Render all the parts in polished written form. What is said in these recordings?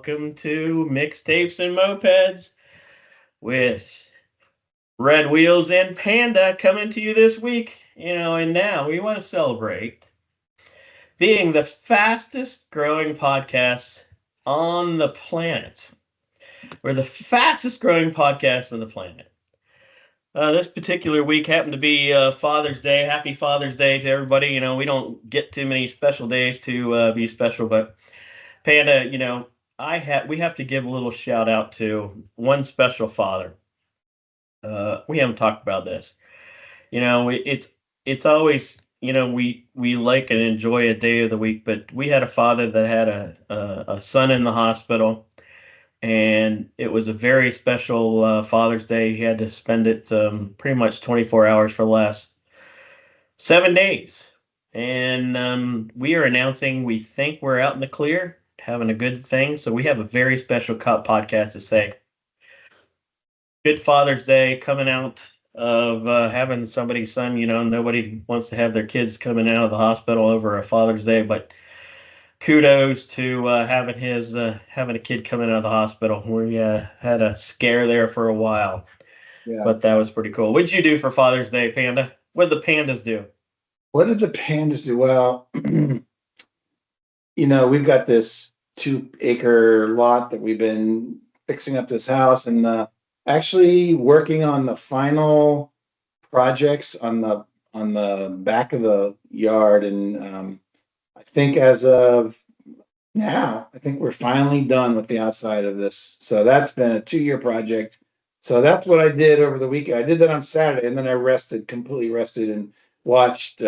welcome to Mixtapes and Mopeds with Red Wheels and Panda coming to you this week. And now we want to celebrate being the fastest growing podcast on the planet. We're the fastest growing podcast on the planet. This particular week happened to be Father's Day. Happy Father's Day to everybody. We don't get too many special days to be special, but Panda, we have to give a little shout out to one special father. We haven't talked about this. It's always we like and enjoy a day of the week, but we had a father that had a son in the hospital, and it was a very special Father's Day. He had to spend it pretty much 24 hours for the last 7 days, and we are announcing we think we're out in the clear, having a good thing. So we have a very special podcast to say good Father's Day coming out of having somebody's son. Nobody wants to have their kids coming out of the hospital over a Father's Day, but kudos to having a kid coming out of the hospital. We had a scare there for a while, but that was pretty cool. What did you do for Father's Day, Panda? What did the pandas do? What did the pandas do? Well, we've got this 2-acre lot that we've been fixing up this house and actually working on the final projects on the back of the yard. And I think as of now, I think we're finally done with the outside of this. So that's been a 2-year project. So that's what I did over the weekend. I did that on Saturday, and then I completely rested, and watched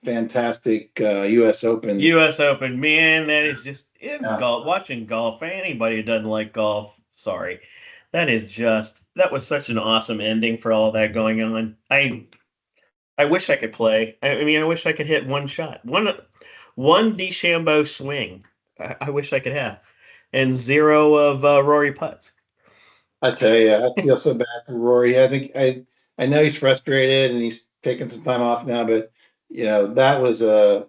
fantastic U.S. Open. U.S. Open, man, that is just golf. Watching golf. Anybody who doesn't like golf, sorry. That was such an awesome ending for all that going on. I wish I could play. I wish I could hit one shot, one DeChambeau swing. I wish I could have, and 0 of Rory putts. I tell you, I feel so bad for Rory. I think I know he's frustrated and he's taking some time off now, but that was the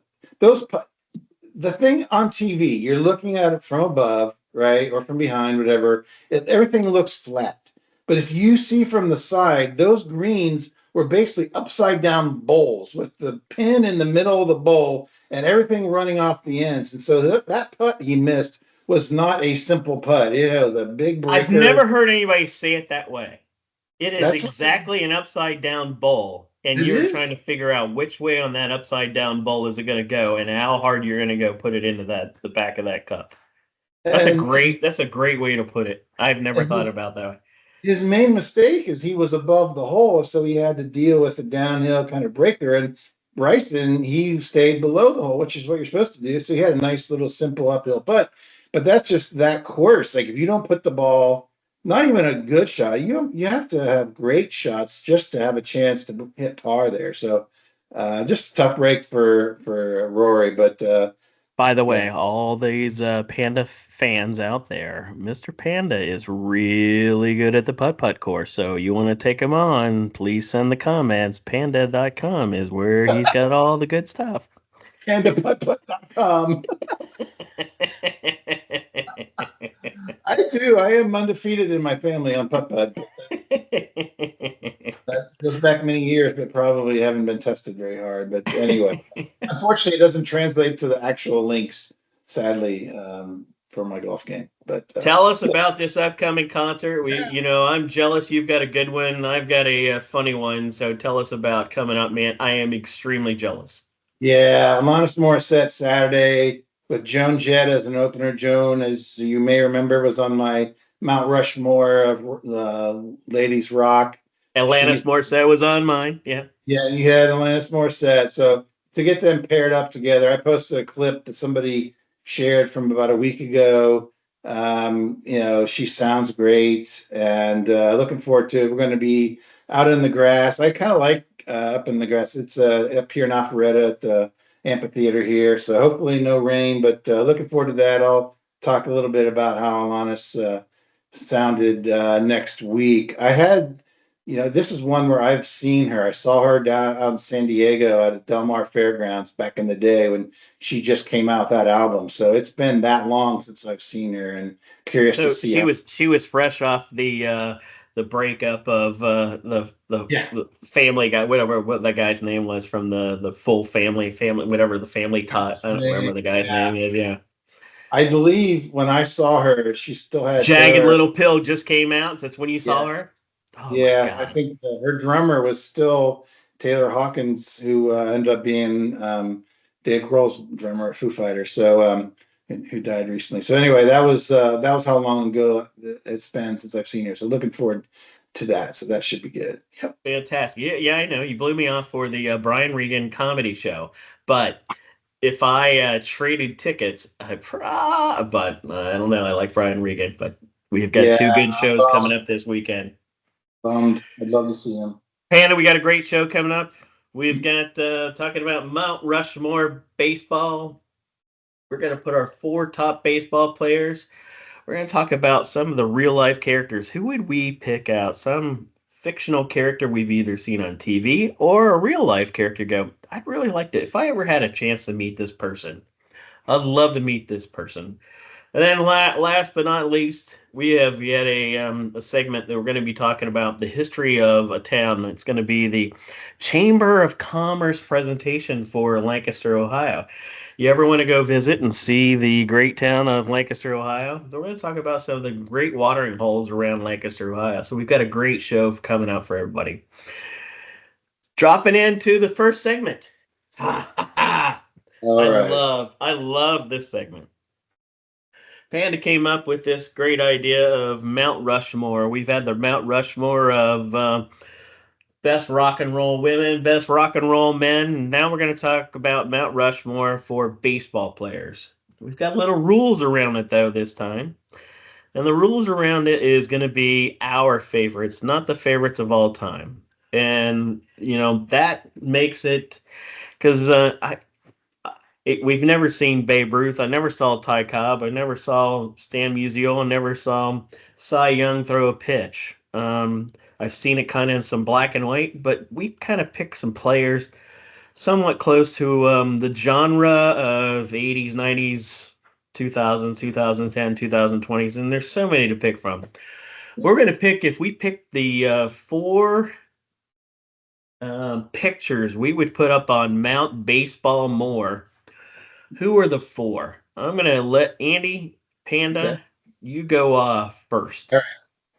thing on TV. You're looking at it from above, right, or from behind, whatever. Everything looks flat, but if you see from the side, those greens were basically upside down bowls with the pin in the middle of the bowl and everything running off the ends. And so that putt he missed was not a simple putt. It was a big breaker. I've never heard anybody say it that way. It is exactly an upside down bowl, and you're trying to figure out which way on that upside down bowl is it going to go, and how hard you're going to go put it into the back of that cup. That's a great way to put it. I've never thought about that. His main mistake is he was above the hole, so he had to deal with the downhill kind of breaker. And Bryson, he stayed below the hole, which is what you're supposed to do. So he had a nice little simple uphill putt. But that's just that course. Like if you don't put the ball, not even a good shot, you have to have great shots just to have a chance to hit par there. So just a tough break for Rory. But by the way, all these Panda fans out there, Mr. Panda is really good at the putt-putt course. So you want to take him on, please send the comments. Panda.com is where he's got all the good stuff. PandaPuttPutt.com. I do. I am undefeated in my family on putt-putt. That goes back many years, but probably haven't been tested very hard. But anyway, unfortunately, it doesn't translate to the actual links, sadly, for my golf game. But tell us about this upcoming concert. I'm jealous. You've got a good one. I've got a funny one. So tell us about coming up, man. I am extremely jealous. Yeah, Alanis Morissette Saturday with Joan Jett as an opener. Joan, as you may remember, was on my Mt Rushmore of ladies rock. Alanis Morissette was on mine. Yeah. Yeah, you had Alanis Morissette. So to get them paired up together, I posted a clip that somebody shared from about a week ago. She sounds great, and looking forward to it. We're going to be out in the grass. I kind of like up in the grass. It's up here in Alpharetta at the amphitheater here. So hopefully no rain, but looking forward to that. I'll talk a little bit about how Alanis sounded next week. I had, this is one where I've seen her. I saw her down out in San Diego at Del Mar Fairgrounds back in the day when she just came out with that album. So it's been that long since I've seen her, and curious to So see she how. was she was fresh off the breakup of Yeah, the Family Guy, whatever what that guy's name was from the full family whatever the family taught. I don't remember the guy's yeah. name is. Yeah, I believe when I saw her, she still had Jagged Taylor. Little Pill just came out. So that's when you saw Yeah, her. Oh my yeah. I God, think her drummer was still Taylor Hawkins, who ended up being Dave Grohl's drummer at Foo Fighters. So who died recently. So anyway, that was how long ago it's been since I've seen her. So looking forward to that. So that should be good. Yep. fantastic. Yeah, yeah, I know you blew me off for the Brian Regan comedy show, but if I traded tickets, but I don't know. I like Brian Regan, but we've got Yeah, two good shows coming bummed. up this weekend. Bummed. I'd love to see him. Panda, we got a great show coming up. We've got talking about Mount Rushmore baseball. We're going to put our four top baseball players. We're going to talk about some of the real life characters. Who would we pick out? Some fictional character we've either seen on TV or a real life character go, I'd really like to, if I ever had a chance to meet this person, I'd love to meet this person. And then last but not least, we have yet a segment that we're going to be talking about the history of a town. It's going to be the Chamber of Commerce presentation for Lancaster, Ohio. You ever want to go visit and see the great town of Lancaster, Ohio? We're going to talk about some of the great watering holes around Lancaster, Ohio. So we've got a great show coming up for everybody. Dropping into the first segment. I All right. love this segment. Panda came up with this great idea of Mount Rushmore. We've had the Mount Rushmore of best rock and roll women, best rock and roll men. And now we're going to talk about Mount Rushmore for baseball players. We've got little rules around it, though, this time. And the rules around it is going to be our favorites, not the favorites of all time. And, that makes it because we've never seen Babe Ruth. I never saw Ty Cobb. I never saw Stan Musial. I never saw Cy Young throw a pitch. I've seen it kind of in some black and white, but we kind of picked some players somewhat close to the genre of 80s, 90s, 2000s, 2010, 2020s, and there's so many to pick from. We're going to pick, if we pick the four pictures we would put up on Mount Baseball Moore. Who are the four? I'm gonna let Andy Okay. Panda you go first.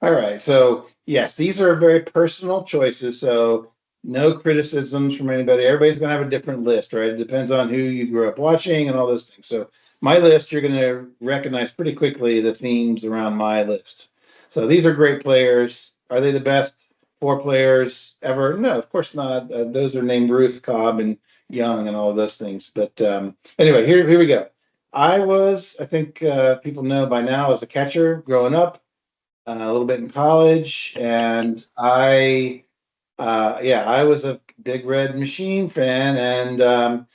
All right. So, yes, these are very personal choices. So, no criticisms from anybody. Everybody's going to have a different list, right? It depends on who you grew up watching and all those things. So, my list, you're going to recognize pretty quickly the themes around my list. So, these are great players. Are they the best four players ever? No, of course not. Those are named Ruth, Cobb, and Young, and all of those things. But anyway, here we go. I think people know by now, as a catcher growing up, a little bit in college, and yeah, I was a Big Red Machine fan, and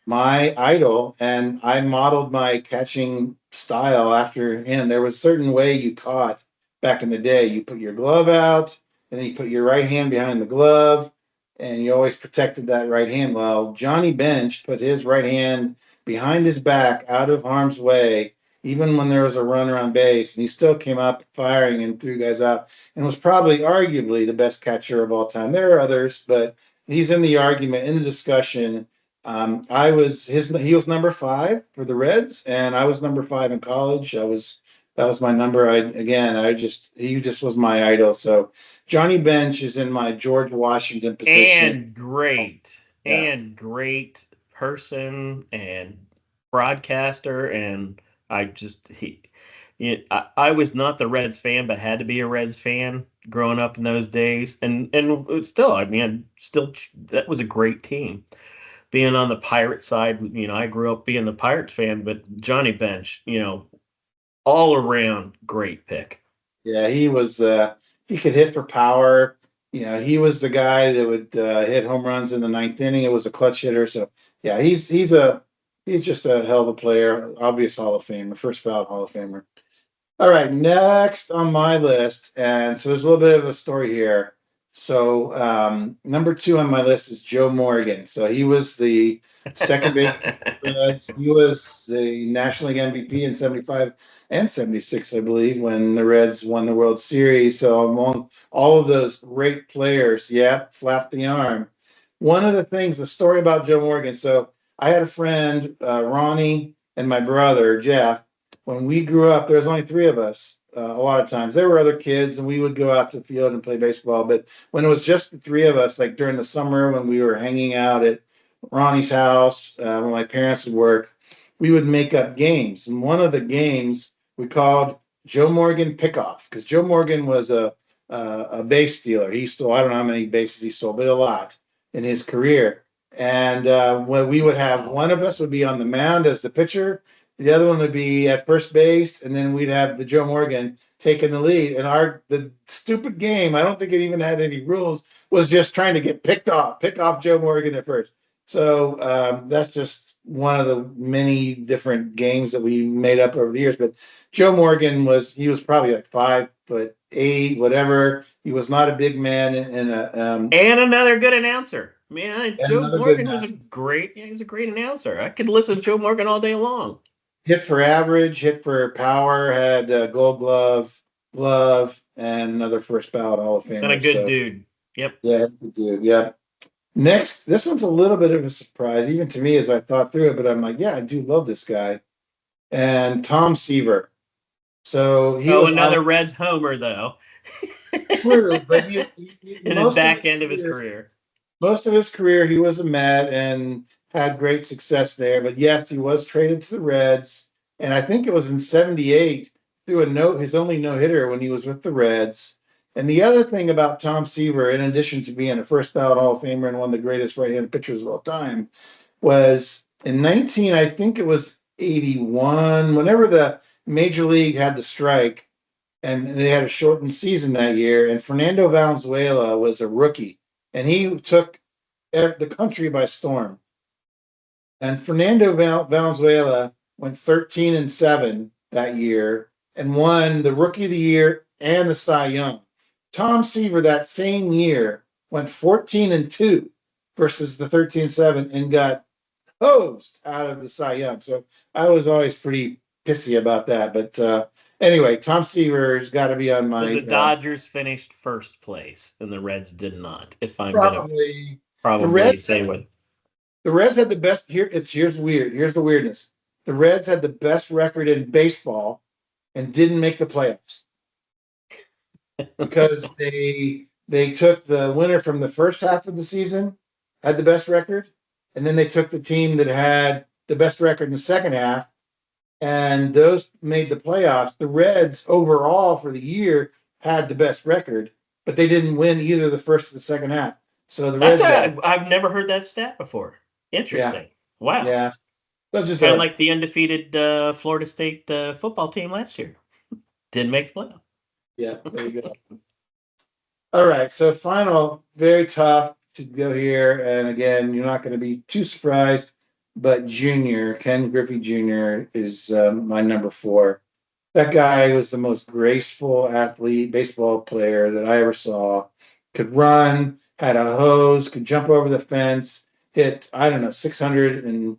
my idol, and I modeled my catching style after him. There was a certain way you caught back in the day. You put your glove out, and then you put your right hand behind the glove, and you always protected that right hand. Well, Johnny Bench put his right hand behind his back out of harm's way, even when there was a runner on base, and he still came up firing and threw guys out, and was probably arguably the best catcher of all time. There are others, but he's in the argument, in the discussion. He was number five for the Reds, and I was number five in college. That was my number. He just was my idol. So Johnny Bench is in my George Washington position. And great, Yeah, person and broadcaster, and I just I was not the Reds fan, but had to be a Reds fan growing up in those days, and still, I mean, still that was a great team. Being on the Pirate side, I grew up being the Pirates fan, but Johnny Bench, all around great pick. yeah, he could hit for power. He was the guy that would hit home runs in the ninth inning. It was a clutch hitter. So yeah, he's just a hell of a player. Obvious Hall of Famer, first ballot Hall of Famer. All right, next on my list, and so there's a little bit of a story here. So number two on my list is Joe Morgan. So he was the second base Reds. He was the National League MVP in 75 and 76, I believe, when the Reds won the World Series. So among all of those great players, yeah, flap the arm. One of the things, the story about Joe Morgan. So I had a friend, Ronnie, and my brother, Jeff. When we grew up, there was only three of us. A lot of times there were other kids, and we would go out to the field and play baseball. But when it was just the three of us, like during the summer when we were hanging out at Ronnie's house, when my parents would work, we would make up games. And one of the games we called Joe Morgan Pickoff because Joe Morgan was a base stealer. He stole, I don't know how many bases he stole, but a lot in his career. And when we would have one of us would be on the mound as the pitcher, the other one would be at first base, and then we'd have the Joe Morgan taking the lead. And the stupid game, I don't think it even had any rules, was just trying to get pick off Joe Morgan at first. So that's just one of the many different games that we made up over the years. But Joe Morgan he was probably like 5'8", whatever. He was not a big man, And another good announcer. Man, and Joe another good Morgan was announcer. he was a great announcer. I could listen to Joe Morgan all day long. Hit for average, hit for power, had Gold glove, and another first ballot Hall of And a Famer. good So dude. Yep. yeah, good dude. Yeah. Next, this one's a little bit of a surprise, even to me as I thought through it, but I'm like, yeah, I do love this guy. And Tom Seaver. So he Oh, was another Reds homer though. true, but In the back end of his career. most of his career, he was a Met and had great success there. But yes, he was traded to the Reds, and I think it was in '78 through his only no hitter when he was with the Reds. And the other thing about Tom Seaver, in addition to being a first ballot Hall of Famer and one of the greatest right-handed pitchers of all time, was in 19, I think it was 81, whenever the Major League had the strike and they had a shortened season that year. And Fernando Valenzuela was a rookie, and he took the country by storm. And Fernando Valenzuela went 13-7 that year and won the Rookie of the Year and the Cy Young. Tom Seaver that same year went 14-2 versus the 13-7 and got hosed out of the Cy Young. So I was always pretty pissy about that. But anyway, Tom Seaver's got to be on So my the Dodgers finished first place and the Reds did not, if I'm gonna probably the probably Reds. say what. The Reds had the best. Here's weird. Here's the weirdness. The Reds had the best record in baseball and didn't make the playoffs because they took the winner from the first half of the season, had the best record, and then they took the team that had the best record in the second half, and those made the playoffs. The Reds overall for the year had the best record, but they didn't win either the first or the second half. So the That's Reds got a I've never heard that stat before. yeah, Interesting. Wow. yeah. That's just Kind of a like the undefeated Florida State football team last year. Didn't make the playoff. yeah. There you go. All right. So final, very tough to go here, and again, you're not going to be too surprised. But Junior Ken Griffey Jr. is my number four. That guy was the most graceful athlete, baseball player that I ever saw. Could run, had a hose, could jump over the fence, hit, I don't know, 600 and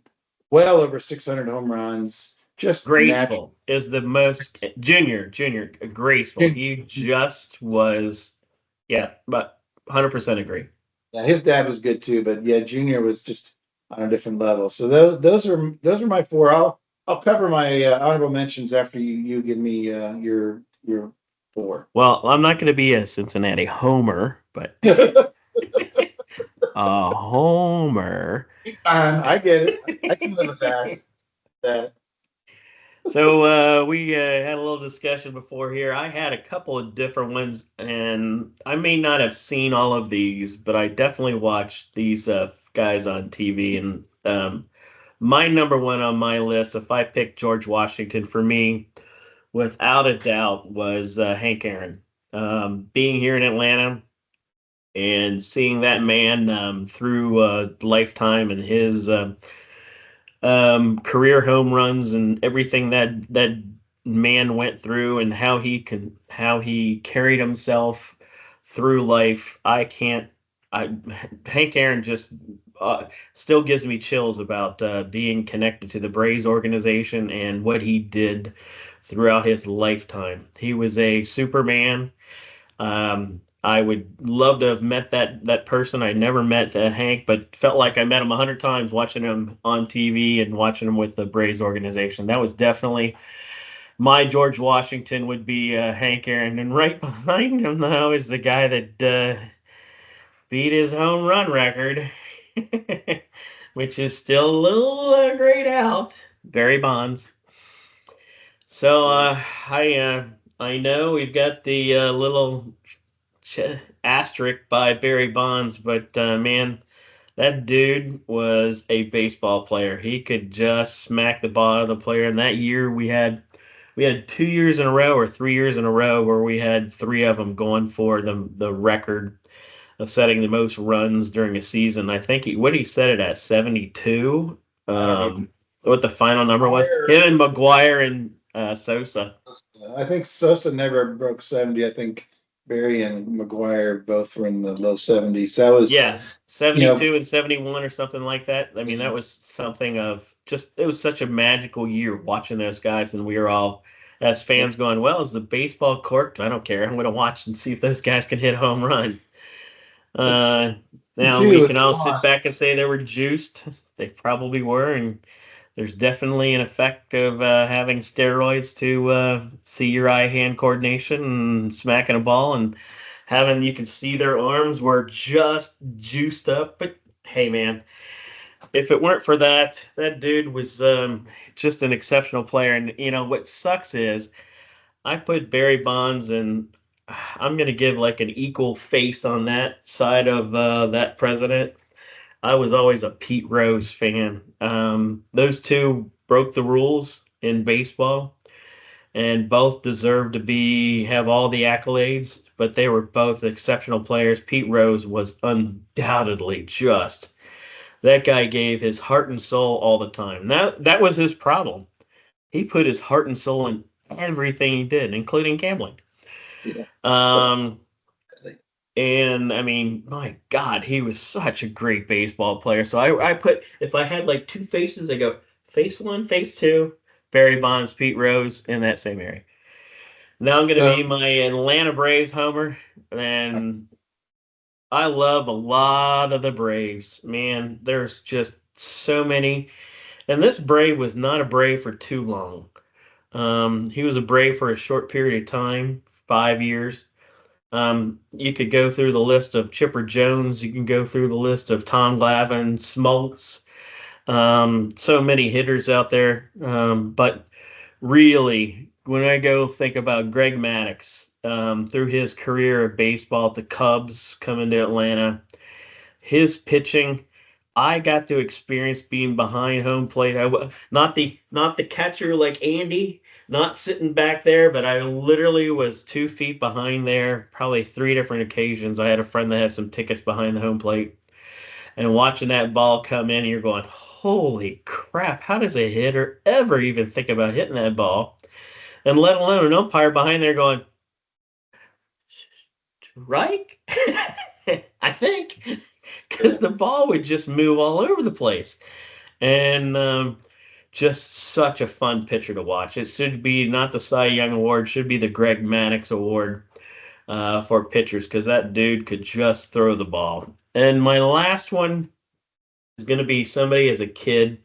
well over 600 home runs. Just natural. Graceful is the most junior graceful. He just was, yeah, but 100% agree. Yeah, his dad was good too, but yeah, Junior was just on a different level. So those are my four. I'll cover my honorable mentions after you give me your four. Well, I'm not going to be a Cincinnati homer, but a homer. I get it. I can live with that. That So we had a little discussion before here. I had a couple of different ones, and I may not have seen all of these, but I definitely watched these guys on TV. And my number one on my list, if I picked George Washington for me, without a doubt, was Hank Aaron. Being here in Atlanta and seeing that man through lifetime and his career home runs and everything that man went through and how he carried himself through life. I can't. I Hank Aaron just uh, still gives me chills about being connected to the Braves organization and what he did throughout his lifetime. He was a Superman. I would love to have met that person. I never met Hank, but felt like I met him 100 times watching him on TV and watching him with the Braves organization. That was definitely my George Washington would be Hank Aaron, and right behind him though is the guy that beat his home run record, which is still a little grayed out. Barry Bonds. So Yeah. I know we've got the little ch- asterisk by Barry Bonds, but man, that dude was a baseball player. He could just smack the ball out of the player. And that year we had 2 years in a row or 3 years in a row where we had three of them going for the record of setting the most runs during a season. I think he set it at 72. I don't know. What the final number was? Him McGuire, and McGuire and Sosa. I think Sosa never broke 70. I think Barry and McGuire both were in the low 70s. That was, Yeah, you know, 72 and 71 or something like that. I mean, yeah, that was something of just, it was such a magical year watching those guys. And we were all, as yeah. fans, going, well, is the baseball corked? I don't care. I'm going to watch and see if those guys can hit a home run. It's Uh, Now we too. can all sit back and say they were juiced. They probably were. And there's definitely an effect of having steroids to see your eye-hand coordination and smacking a ball and having you can see their arms were just juiced up. But hey, man, if it weren't for that, that dude was just an exceptional player. And you know what sucks is I put Barry Bonds and I'm gonna give like an equal face on that side of that president. I was always a Pete Rose fan. Those two broke the rules in baseball, and both deserve to be have all the accolades. But they were both exceptional players. Pete Rose was undoubtedly just that guy gave his heart and soul all the time. That was his problem. He put his heart and soul in everything he did, including gambling. Yeah. Um, And I mean, my God, he was such a great baseball player. So I put if I had like two faces, I go face one, face two, Barry Bonds, Pete Rose in that same area. Now I'm going to So be my Atlanta Braves homer, and I love a lot of the Braves. Man, there's just so many. And this Brave was not a Brave for too long. He was a Brave for a short period of time, 5 years. You could go through the list of Chipper Jones. You can go through the list of Tom Glavine, Smoltz. So many hitters out there. But really, when I go think about Greg Maddux, through his career of baseball at the Cubs, coming to Atlanta, his pitching, I got to experience being behind home plate. Not the catcher like Andy, not sitting back there, but I literally was 2 feet behind there, probably three different occasions. I had a friend that had some tickets behind the home plate, and watching that ball come in, you're going, "Holy crap! How does a hitter ever even think about hitting that ball?" And let alone an umpire behind there going, "Right?" I think because yeah, the ball would just move all over the place. And just such a fun pitcher to watch. It should be not the Cy Young Award, should be the Greg Maddux Award for pitchers because that dude could just throw the ball. And my last one is going to be somebody as a kid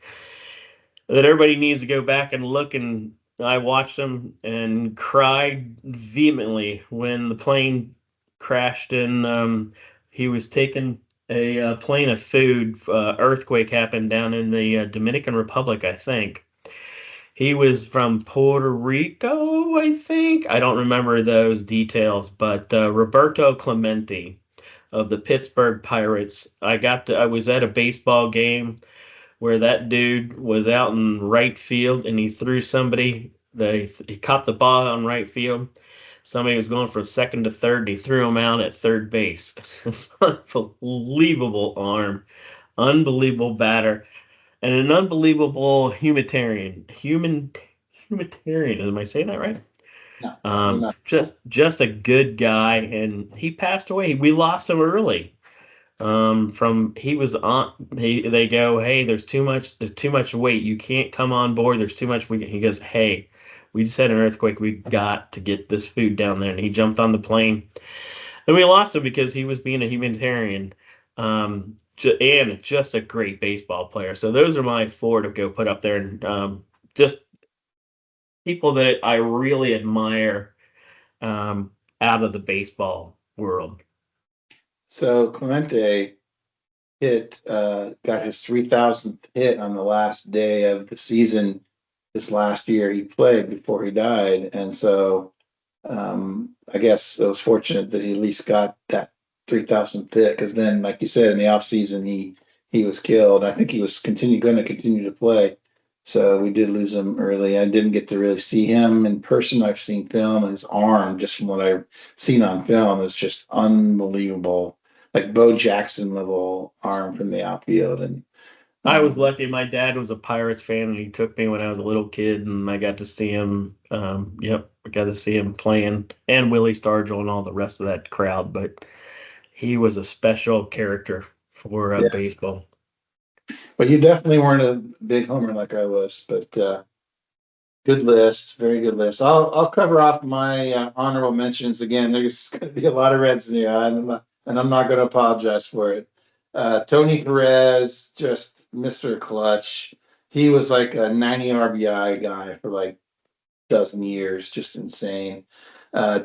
that everybody needs to go back and look. And I watched them and cried vehemently when the plane crashed and he was taking a plane of food. Earthquake happened down in the Dominican Republic, I think. He was from Puerto Rico, I think. I don't remember those details, but Roberto Clemente of the Pittsburgh Pirates. I was at a baseball game where that dude was out in right field and he threw somebody. He caught the ball on right field. Somebody was going from second to third. And he threw him out at third base. Unbelievable arm, unbelievable batter, and an unbelievable humanitarian. Humanitarian. Am I saying that right? No, no. Just a good guy, and he passed away. We lost him early. From he was on. They go, hey, there's too much weight. You can't come on board. There's too much. He goes, hey, we just had an earthquake. We got to get this food down there, and he jumped on the plane. And we lost him because he was being a humanitarian. And just a great baseball player. So those are my four to go put up there, and just people that I really admire um, out of the baseball world. So Clemente got his 3,000th hit on the last day of the season this last year he played before he died. And so I guess it was fortunate that he at least got that 3,000th hit because then, like you said, in the off season he was killed. I think he was going to continue to play. So we did lose him early. I didn't get to really see him in person. I've seen film, and his arm, just from what I've seen on film, is just unbelievable. Like Bo Jackson level arm from the outfield. And I was um, lucky. My dad was a Pirates fan, and he took me when I was a little kid, and I got to see him. Yep, I got to see him playing, and Willie Stargell and all the rest of that crowd. But he was a special character for yeah, baseball. but you definitely weren't a big homer like I was. But good list, very good list. I'll cover off my honorable mentions again. There's going to be a lot of Reds in here, and I'm not going to apologize for it. Tony Perez, just Mr. Clutch. He was like a 90 RBI guy for like a dozen years, just insane.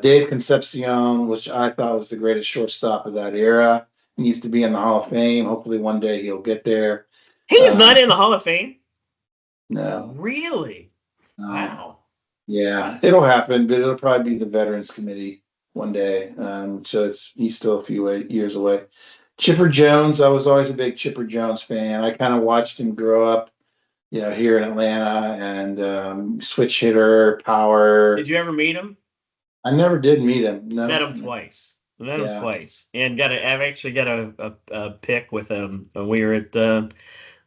Dave Concepcion, which I thought was the greatest shortstop of that era, needs to be in the Hall of Fame. Hopefully, one day he'll get there. He's Uh, not in the Hall of Fame. no, Really? no. Wow. Yeah, it'll happen, but it'll probably be the Veterans Committee one day. So he's still a few years away. Chipper Jones, I was always a big Chipper Jones fan. I kind of watched him grow up, here in Atlanta and switch hitter, Did power. you ever meet him? I never did meet him. Met No. him twice. Met him Yeah. twice, and I've actually got a pic with him. We were at the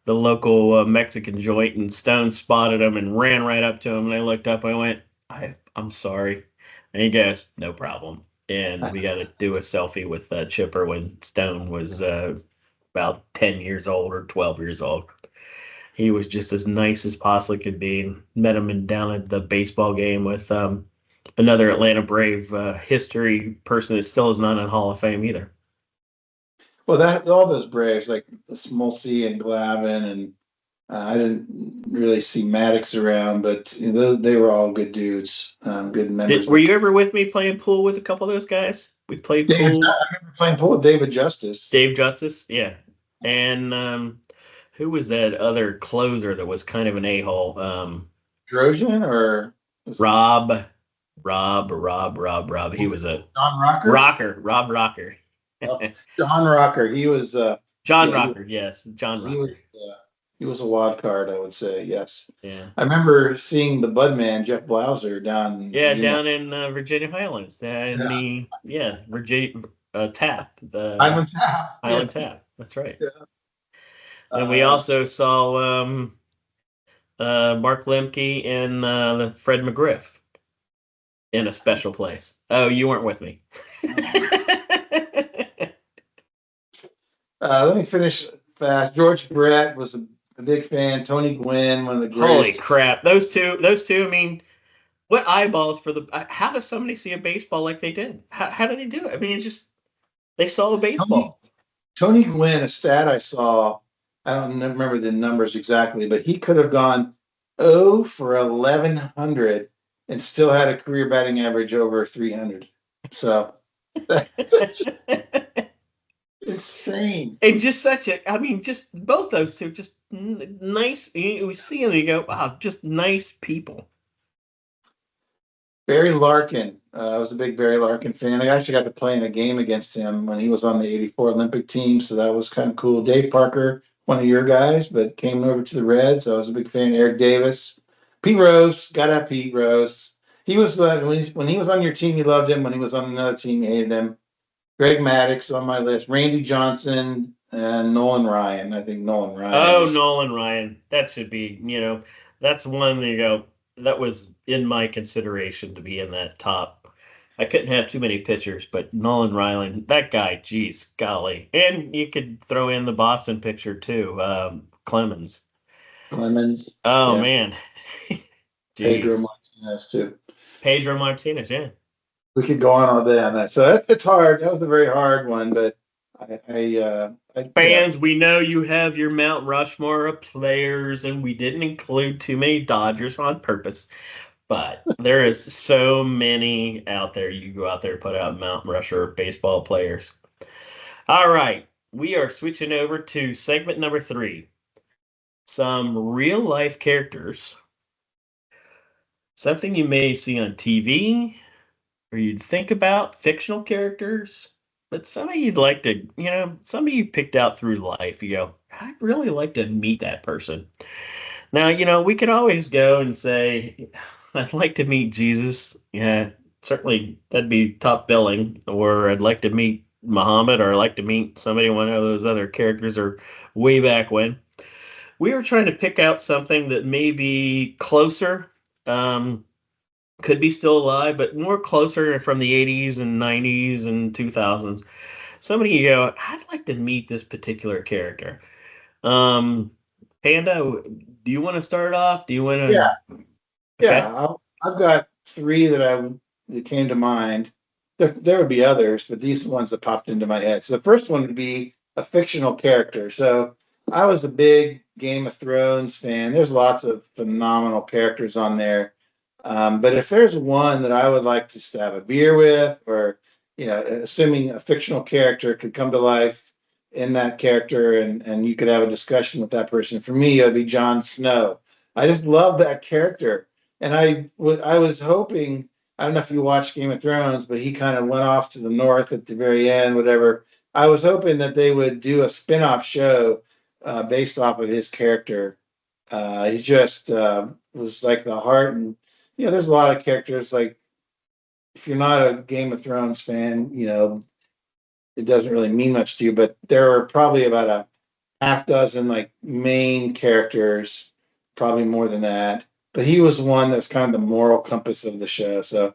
local Mexican joint, and Stone spotted him and ran right up to him. And I looked up, I went, I'm sorry. And he goes, no problem. And we got to do a selfie with Chipper when Stone was about 10 years old or 12 years old. He was just as nice as possibly could be. Met him down at the baseball game with another Atlanta Brave history person that still is not in Hall of Fame either. Well, that all those Braves like Smoltz and Glavine, and I didn't really see Maddox around, but they were all good dudes, good members of Were the you ever with me playing pool with a couple of those guys? We played David, pool. I remember playing pool with David Justice. Dave Justice, yeah, and who was that other closer that was kind of an a-hole? Drozian or Rob, Rob. He was a John Rocker? rocker, Rob Rocker, Oh, John Rocker. He was John yeah, Rocker, yes, John he was Rocker, he was a wild card, I would say. Yes. yeah, I remember seeing the Budman, Jeff Blauser, down in yeah, Virginia. down in Virginia Highlands, in Yeah. the Virginia Tap, the Island Tap. Yeah. Island Tap. That's right. Yeah. And we Uh, also saw Mark Lemke and Fred McGriff in a special place. Oh, you weren't with me. let me finish fast. George Brett was a big fan. Tony Gwynn, one of the Holy greatest. crap! Those two. I mean, what eyeballs for the? How does somebody see a baseball like they did? How do they do it? I mean, it's just they saw a Tony, baseball. Tony Gwynn, a stat I saw, I don't remember the numbers exactly, but he could have gone 0 for 1100 and still had a career batting average over 300. So that's insane. And just such a, I mean, just both those two, just nice. You see them, you go, wow, just nice people. Barry Larkin. I was a big Barry Larkin fan. I actually got to play in a game against him when he was on the '84 Olympic team, so that was kind of cool. Dave Parker, one of your guys, but came over to the Reds. I was a big fan. Eric Davis, Pete Rose. Got to have Pete Rose. He was when he was on your team, you loved him. When he was on another team, you hated him. Greg Maddux on my list. Randy Johnson and Nolan Ryan. I think Nolan Ryan Oh, was Nolan Ryan, that should be, that's one that you go. that was in my consideration to be in that top. I couldn't have too many pitchers, but Nolan Ryland, that guy, geez, golly. And you could throw in the Boston pitcher too, Clemens. Clemens, Oh yeah, man, Pedro geez, Martinez too. Pedro Martinez, yeah. We could go on all day on that. So it's hard. That was a very hard one, but yeah, Fans, we know you have your Mount Rushmore of players, and we didn't include too many Dodgers on purpose. But there is so many out there. You go out there and put out Mount Rushmore baseball players. All right, we are switching over to segment number three. Some real life characters, something you may see on TV, or you'd think about fictional characters, but some of you'd like to, some of you picked out through life. You go, I'd really like to meet that person. Now, we could always go and say, I'd like to meet Jesus. Yeah, certainly that'd be top billing. Or I'd like to meet Muhammad, or I'd like to meet somebody, one of those other characters, or way back when. We were trying to pick out something that may be closer. Um, could be still alive, but more closer from the 80s and 90s and 2000s. Somebody you go, I'd like to meet this particular character. Um, Panda, do you want to start off? Do you want yeah, to? Okay. yeah. I've got three that came to mind. There would be others, but these are the ones that popped into my head. So the first one would be a fictional character. So I was a big Game of Thrones fan. There's lots of phenomenal characters on there. But if there's one that I would like to have a beer with, or assuming a fictional character could come to life in that character, and you could have a discussion with that person, for me, it would be Jon Snow. I just love that character, and I was hoping. I don't know if you watched Game of Thrones, but he kind of went off to the north at the very end, whatever. I was hoping that they would do a spin-off show based off of his character. He just was like the heart, and there's a lot of characters. Like, if you're not a Game of Thrones fan, it doesn't really mean much to you. But there are probably about a half dozen like main characters, probably more than that. But he was one that was kind of the moral compass of the show. So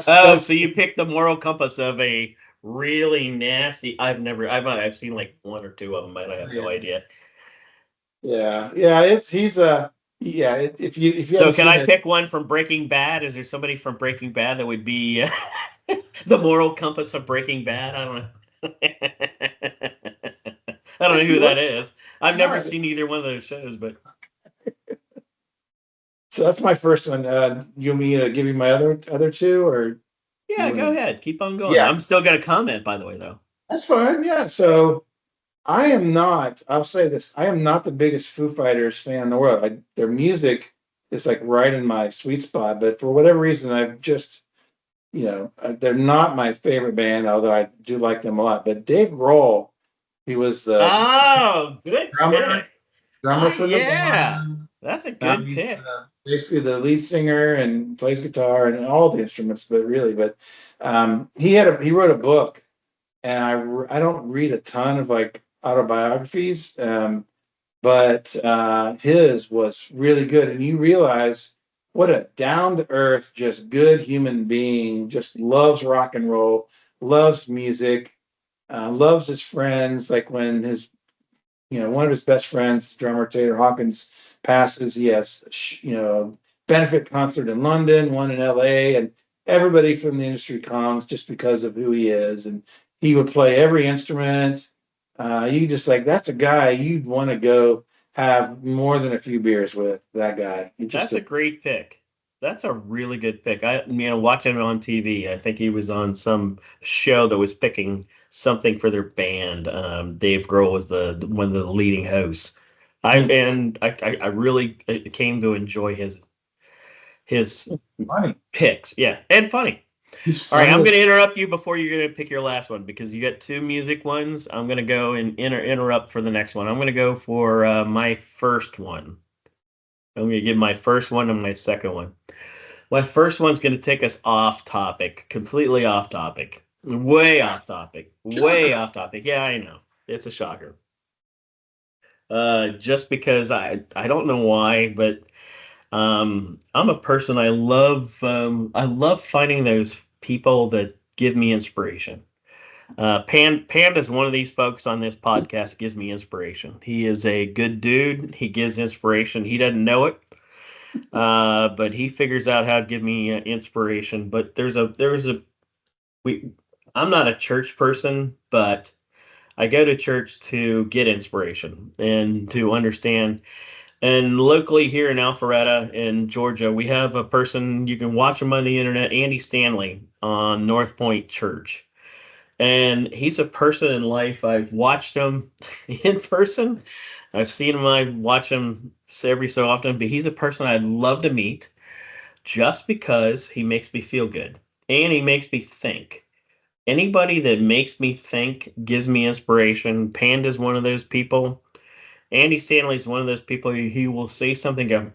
Oh, that's so you picked the moral compass of a really nasty. I've seen like one or two of them, but I have no idea. yeah. It's he's a yeah. If you So haven't can seen I it, pick one from Breaking Bad? Is there somebody from Breaking Bad that would be the moral compass of Breaking Bad? I don't know. I don't know if who you that look, is. I've never no, seen either one of those shows, but so that's my first one. You want me to give you my other two, or you yeah, want go to? ahead. Keep on going. Yeah, I'm still gonna comment, by the way, though. that's fine. Yeah. So I am not, I'll say this, I am not the biggest Foo Fighters fan in the world. Their music is like right in my sweet spot, but for whatever reason, I've just, they're not my favorite band, although I do like them a lot. But Dave Grohl, he was the Oh, good drummer, pick. drummer Ah, for the yeah, band. that's a Now good he's pick. basically the lead singer and plays guitar and all the instruments, but he wrote a book, and I don't read a ton of like autobiographies, but his was really good, and you realize what a down to earth, just good human being. Just loves rock and roll, loves music, loves his friends. Like when one of his best friends, drummer Taylor Hawkins, passes. He has, benefit concert in London, one in LA, and everybody from the industry comes just because of who he is. And he would play every instrument. You just like, that's a guy you'd want to go have more than a few beers with. That guy, he just That's a great pick. That's a really good pick. Watching him on TV, I think he was on some show that was picking something for their band. Dave Grohl was the one of the leading hosts. I really came to enjoy his funny. picks. Yeah, and funny. He's All right, funny I'm as going to interrupt you before you're going to pick your last one because you got two music ones. I'm going to go and interrupt for the next one. I'm going to go for my first one. I'm going to give my first one and my second one. My first one's going to take us off topic, completely off topic, way off topic, way shocker. off topic. Yeah, I know. It's a shocker. Just because I don't know why, but I'm a person, I love finding those people that give me inspiration. Panda is one of these folks on this podcast gives me inspiration. He is a good dude. He gives inspiration. He doesn't know it, but he figures out how to give me inspiration. But we. I'm not a church person, but I go to church to get inspiration and to understand. And locally here in Alpharetta in Georgia, we have a person you can watch him on the internet, Andy Stanley on North Point Church. And he's a person in life. I've watched him in person. I've seen him. I watch him every so often, but he's a person I'd love to meet just because he makes me feel good and he makes me think. Anybody that makes me think gives me inspiration. Panda's one of those people. Andy Stanley's one of those people he will say something, go,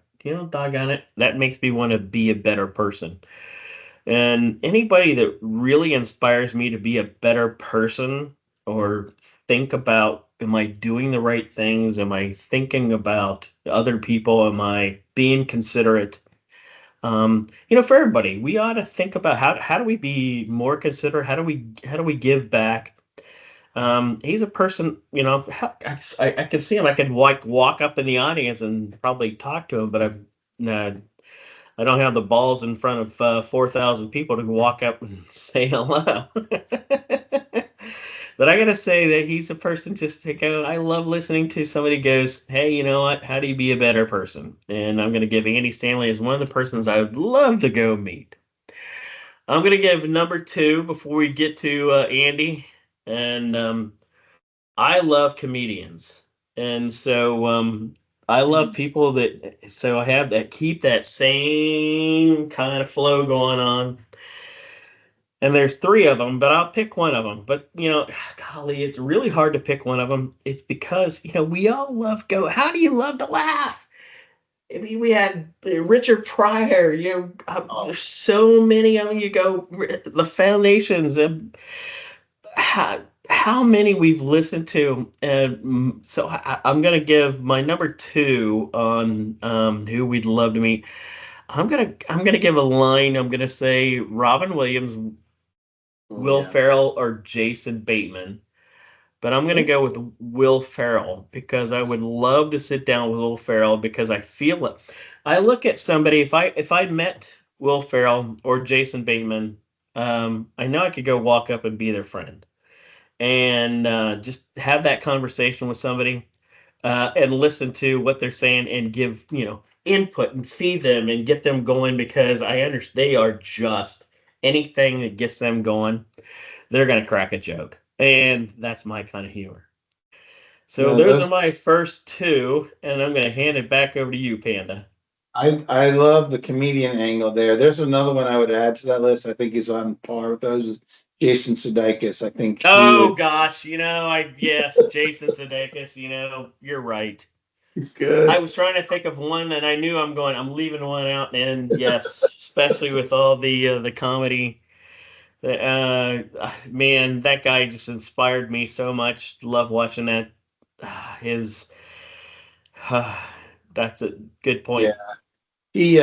doggone it, that makes me want to be a better person. And anybody that really inspires me to be a better person or think about, am I doing the right things? Am I thinking about other people? Am I being considerate? For everybody, we ought to think about how do we be more considerate? How do we give back? He's a person, I can see him. I could walk up in the audience and probably talk to him, but uh, I don't have the balls in front of 4,000 people to walk up and say hello. But I gotta say that he's a person just to go. I love listening to somebody goes, "Hey, you know what? How do you be a better person?" And I'm gonna give Andy Stanley as one of the persons I would love to go meet. I'm gonna give number two before we get to Andy, and I love comedians, and so I love people that so I have that keep that same kind of flow going on. And there's three of them, but I'll pick one of them. But golly, it's really hard to pick one of them. It's because we all love go. How do you love to laugh? I mean, we had Richard Pryor. Oh, There's so many of them. You go the Foundations and how many we've listened to. And so I'm going to give my number two on who we'd love to meet. I'm gonna give a line. I'm gonna say Robin Williams, oh Will yeah. Ferrell, or Jason Bateman. But I'm gonna go with Will Ferrell because I would love to sit down with Will Ferrell because I feel it. I look at somebody if I met Will Ferrell or Jason Bateman, I know I could go walk up and be their friend and just have that conversation with somebody and listen to what they're saying and give input and feed them and get them going because I understand they are just anything that gets them going. They're gonna crack a joke, and that's my kind of humor. So No, those are those, my first two, and I'm gonna hand it back over to you, Panda. I love the comedian angle there. There's another one I would add to that list. I think he's on par with those. Is Jason Sudeikis. I think he Oh would. gosh, I yes, Jason Sudeikis. You're right. He's I good. was trying to think of one, and I knew I'm leaving one out. And yes, especially with all the comedy. Man, that guy just inspired me so much. Love watching that. His that's a good Yeah. point. He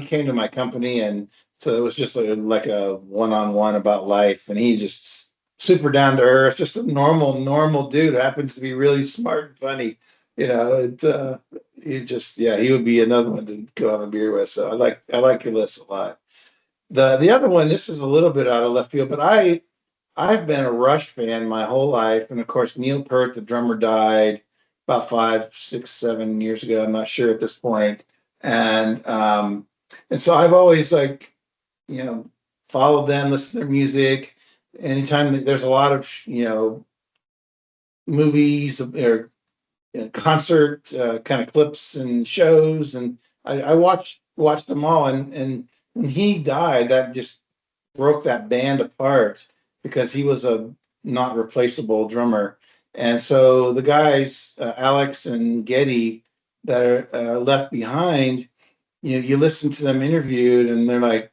came to my company, and so it was just like a one-on-one about life, and he just super down to earth, just a normal dude who happens to be really smart and funny. He just, yeah, he would be another one to go have a beer with. So I like your list a lot. The other one, this is a little bit out of left field, but I've been a Rush fan my whole life, and of course Neil Peart, the drummer, died about 5, 6, 7 years ago. I'm not sure at this point, and so I've always you know followed them, listened to their music. Anytime there's a lot of movies or concert kind of clips and shows, and I watched them all, and when he died, that just broke that band apart because he was a not replaceable drummer. And so the guys, Alex and Getty, that are left behind, you listen to them interviewed, and they're like,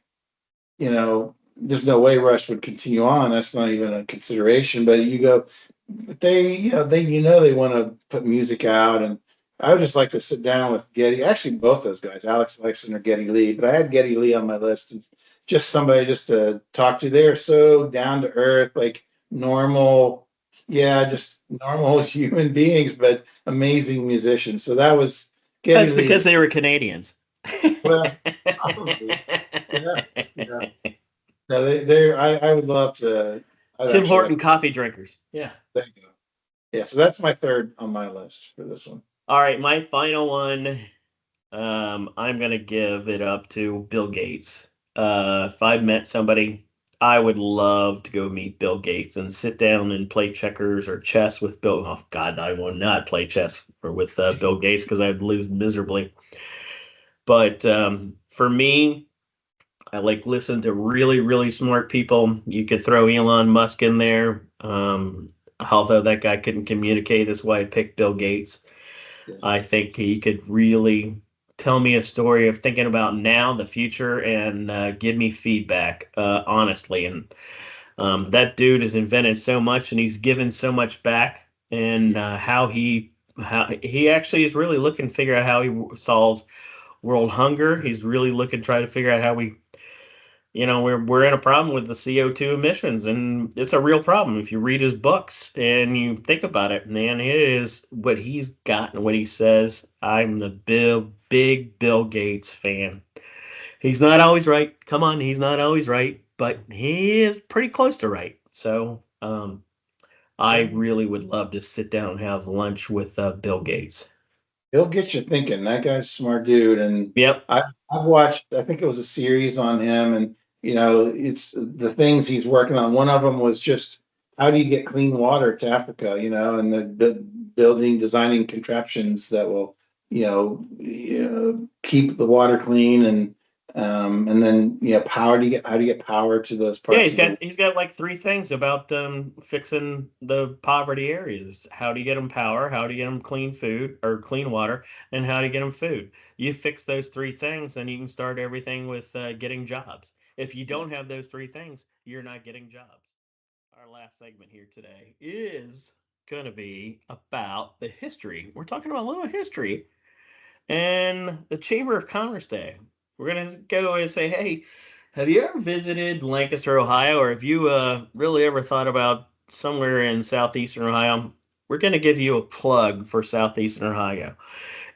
there's no way Rush would continue on. That's not even a consideration. But you go, but they want to put music out, I would just like to sit down with Getty. Actually, both those guys, Alex Lifeson or Getty Lee. But I had Getty Lee on my list, and just somebody just to talk to. They're so down to earth, like normal, yeah, just normal human beings, but amazing musicians. So that was Getty That's Lee. because they were Canadians. Well, probably, yeah, yeah. No, I would love to. I'd Tim actually like. Horton coffee drinkers. Yeah. There you go. Yeah, so that's my third on my list for this one. All right, my final one. I'm gonna give it up to Bill Gates. If I met somebody, I would love to go meet Bill Gates and sit down and play checkers or chess with Bill. Oh God, I will not play chess or with Bill Gates because I'd lose miserably. But for me, I like listen to really, really smart people. You could throw Elon Musk in there. Although that guy couldn't communicate, that's why I picked Bill Gates. Yeah. I think he could really tell me a story of thinking about now, the future, and give me feedback honestly. And that dude has invented so much, and he's given so much back. And how he actually is really looking to figure out how he solves world hunger. He's really looking to try to figure out how we we're in a problem with the CO2 emissions, and it's a real problem. If you read his books and you think about it, man, it is what he's got and what he says. I'm the big Bill Gates fan. He's not always right. Come on, he's not always right, but he is pretty close to right. So, I Yeah. really would love to sit down and have lunch with Bill Gates. He'll get you thinking. That guy's a smart dude, and Yep. I've watched. I think it was a series on him, and it's the things he's working on. One of them was just how do you get clean water to Africa, and the building, designing contraptions that will, keep the water clean, and then power to get how do you get power to those Yeah, parts of the. he's got like three things about fixing the poverty areas. How do you get them power? How do you get them clean food or clean water? And how do you get them food? You fix those three things, then you can start everything with getting jobs. If you don't have those three things, you're not getting jobs. Our last segment here today is going to be about the history. We're talking about a little history and the Chamber of Commerce Day. We're gonna go and say, hey, have you ever visited Lancaster, Ohio, or have you really ever thought about somewhere in southeastern Ohio? We're gonna give you a plug for southeastern Ohio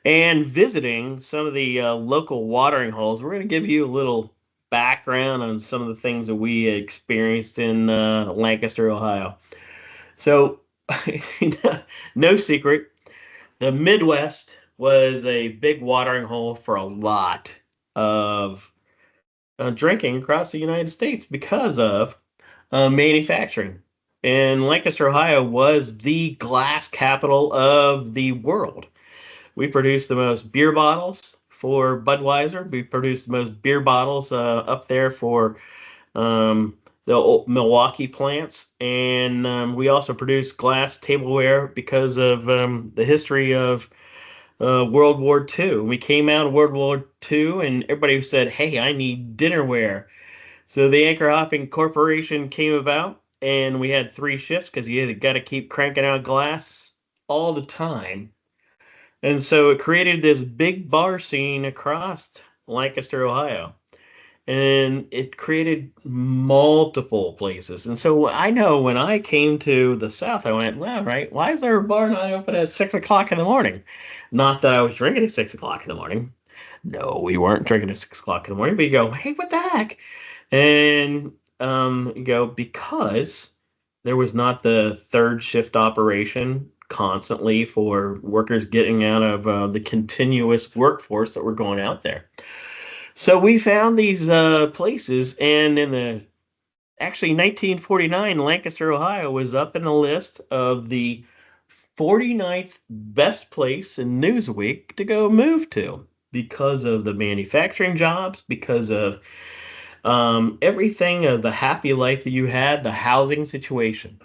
and visiting some of the local watering holes. We're gonna give you a little background on some of the things that we experienced in Lancaster, Ohio. So, no secret, the Midwest was a big watering hole for a lot of drinking across the United States because of manufacturing. And Lancaster, Ohio was the glass capital of the world. We produced the most beer bottles for Budweiser. We produced the most beer bottles up there for the Milwaukee plants. And we also produced glass tableware because of the history of World War II. We came out of World War II, and everybody said, "Hey, I need dinnerware." So the Anchor Hopping Corporation came about, and we had three shifts because you got to keep cranking out glass all the time. And so it created this big bar scene across Lancaster, Ohio, and it created multiple places. And so I know when I came to the South, I went, well, right, why is our bar not open at 6 o'clock in the morning? Not that I was drinking at 6 o'clock in the morning. No, we weren't drinking at 6 o'clock in the morning. But you go, hey, what the heck? And you go, because there was not the third shift operation constantly for workers getting out of the continuous workforce that were going out there. So we found these places, and in the actually 1949, Lancaster, Ohio was up in the list of the 49th best place in Newsweek to go move to because of the manufacturing jobs, because of everything of the happy life that you had, the housing situation.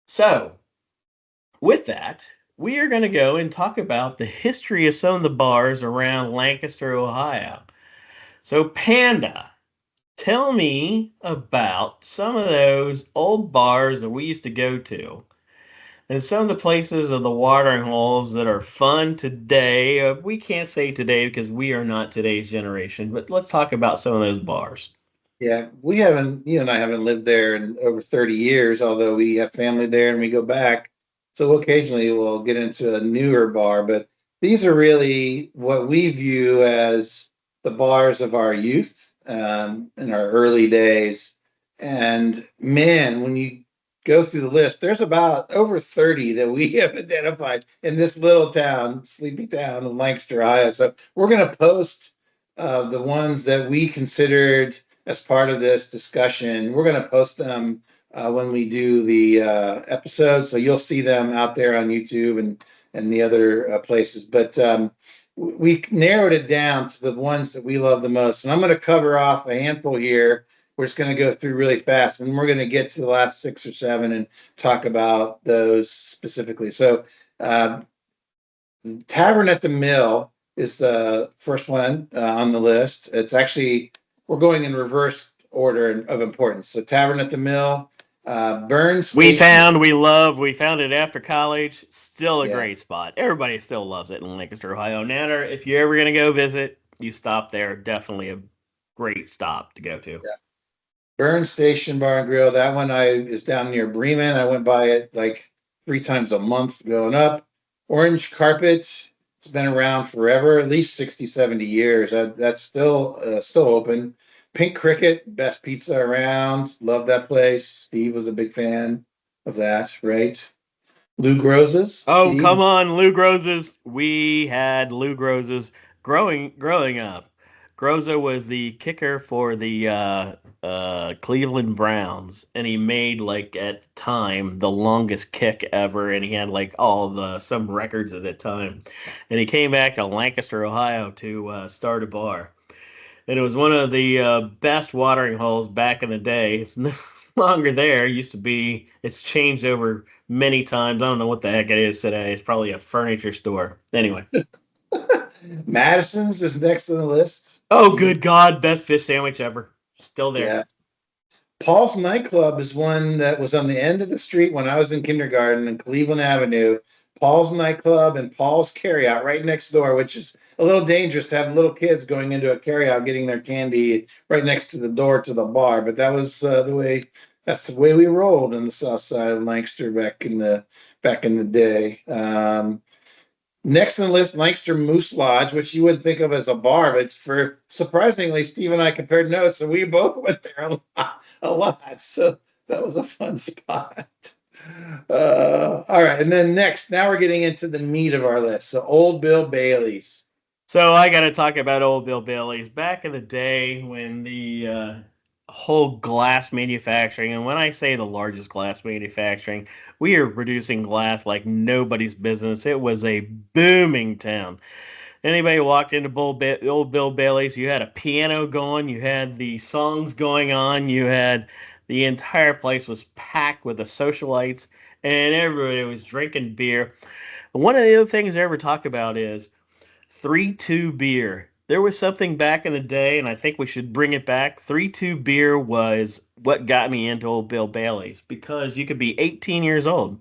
So, with that, we are going to go and talk about the history of some of the bars around Lancaster, Ohio. So, Panda, tell me about some of those old bars that we used to go to And some of the places of the watering holes that are fun today, we can't say today because we are not today's generation, but let's talk about some of those bars. Yeah, we haven't, you and I haven't lived there in over 30 years, although we have family there and we go back. So occasionally we'll get into a newer bar, but these are really what we view as the bars of our youth, in our early days. And man, when you go through the list, there's about over 30 that we have identified in this little town, sleepy town of Lancaster, Ohio. So we're going to post the ones that we considered as part of this discussion. We're going to post them when we do the episode, so you'll see them out there on YouTube and the other places. But we narrowed it down to the ones that we love the most, and I'm going to cover off a handful here. We're just going to go through really fast, and we're going to get to the last 6 or 7 and talk about those specifically. So, uh, Tavern at the Mill is the first one on the list. It's actually, we're going in reverse order of importance. So Tavern at the Mill, Burn Station. We found it after college. Still a Yeah, great spot. Everybody still loves it in Lancaster, Ohio. Natter, if you're ever going to go visit, you stop there. Definitely a great stop to go to. yeah. Burn Station Bar and Grill. That one I is down near Bremen. I went by it like 3 times a month growing up. Orange Carpet. It's been around forever, at least 60, 70 years. That's still open. Pink Cricket, best pizza around. Love that place. Steve was a big fan of that, right? Lou Groza's, Oh, come Steve. on, Lou Groza's. We had Lou Groza's growing up. Groza was the kicker for the Cleveland Browns, and he made like at the time the longest kick ever, and he had like all the some records at that time. And he came back to Lancaster, Ohio, to start a bar, and it was one of the best watering holes back in the day. It's no longer there. It used to be. It's changed over many times. I don't know what the heck it is today. It's probably a furniture store. Anyway. Madison's is next on the list. Oh, Steve. good God! Best fish sandwich ever. Still there. Yeah. Paul's nightclub is one that was on the end of the street when I was in kindergarten in Cleveland Avenue. Paul's nightclub and Paul's carryout right next door, which is a little dangerous to have little kids going into a carryout getting their candy right next to the door to the bar. But that was that's the way we rolled in the south side of Lancaster back in the day. Next on the list, Lancaster Moose Lodge, which you wouldn't think of as a bar, but it's for surprisingly, Steve and I compared notes, so we both went there a lot. So that was a fun spot. All right, and then next, now we're getting into the meat of our list. So Old Bill Bailey's. So I got to talk about old Bill Bailey's back in the day when the whole glass manufacturing, and when I say the largest glass manufacturing, we are producing glass like nobody's business. It was a booming town. Anybody walked into old Bill Bailey's, you had a piano going, you had the songs going on, you had the entire place was packed with the socialites, and everybody was drinking beer. One of the other things I ever talk about is 3-2 beer. There was something back in the day, and I think we should bring it back. 3-2 beer was what got me into Old Bill Bailey's because you could be 18 years old.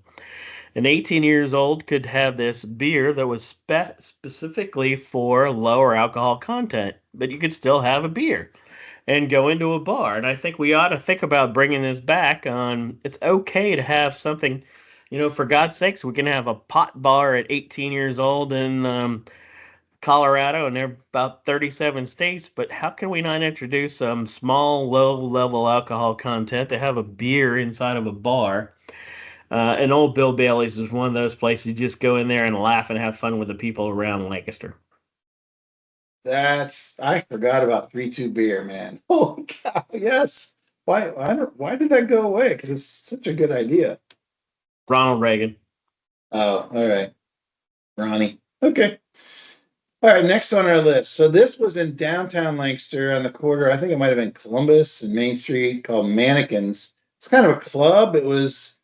And 18 years old could have this beer that was specifically for lower alcohol content, but you could still have a beer and go into a bar. And I think we ought to think about bringing this back on. It's okay to have something, for God's sakes, we can have a pot bar at 18 years old in Colorado, and there are about 37 states. But how can we not introduce some small, low level alcohol content to have a beer inside of a bar? And Old Bill Bailey's is one of those places you just go in there and laugh and have fun with the people around Lancaster. I forgot about 3-2 beer, man. Holy cow, yes. Why did that go away? Because it's such a good idea. Ronald Reagan. Oh, all right. Ronnie. Okay. All right, next on our list. So this was in downtown Lancaster on the corner. I think it might have been Columbus and Main Street, called Mannequins. It's kind of a club. It was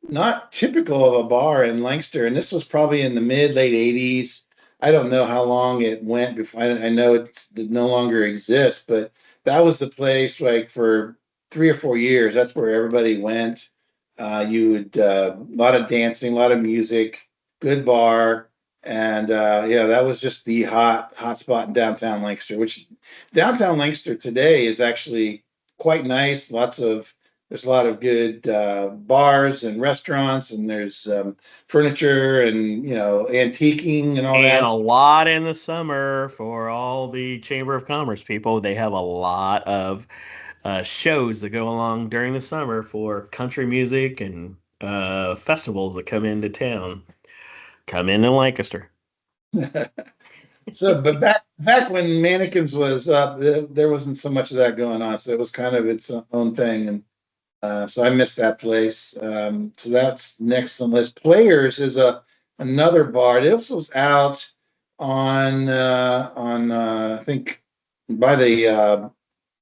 not typical of a bar in Lancaster, and this was probably in the late 80s. I don't know how long it went before. I know it no longer exists, but that was the place like for 3 or 4 years. That's where everybody went. You would a lot of dancing, a lot of music, good bar, and yeah, that was just the hot spot in downtown Lancaster. Which downtown Lancaster today is actually quite nice. There's a lot of good bars and restaurants, and there's furniture and antiquing and all And a that. lot in the summer for all the Chamber of Commerce people. They have a lot of shows that go along during the summer for country music and festivals that come into town. Come into Lancaster. So, but back when Mannequins was up, there wasn't so much of that going on. So it was kind of its own thing, and so I missed that place. So that's next on the list. Players is another bar. This was out on I think by the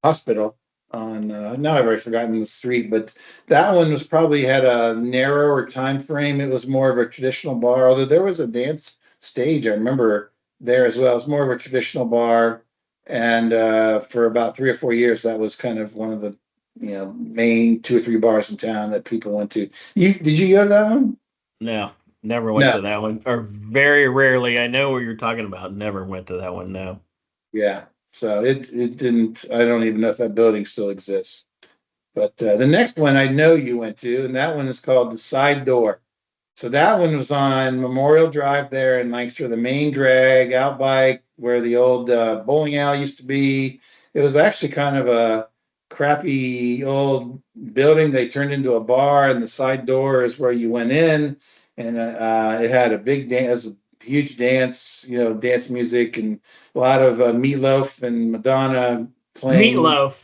hospital on now I've already forgotten the street, but that one was probably had a narrower time frame. It was more of a traditional bar, although there was a dance stage. I remember there as well. It's more of a traditional bar, and for about 3 or 4 years, that was kind of one of the main 2 or 3 bars in town that people went to. You did you go to that one? No, never went No. to that one. Or very rarely. I know what you're talking about. Never went to that one. No. Yeah. So it didn't. I don't even know if that building still exists. But the next one I know you went to, and that one is called the Side Door. So that one was on Memorial Drive there in Lancaster, the main drag out by where the old bowling alley used to be. It was actually kind of a crappy old building. They turned into a bar, and the side door is where you went in, and it had a big dance, a huge dance, dance music, and a lot of Meatloaf and Madonna playing. Meatloaf.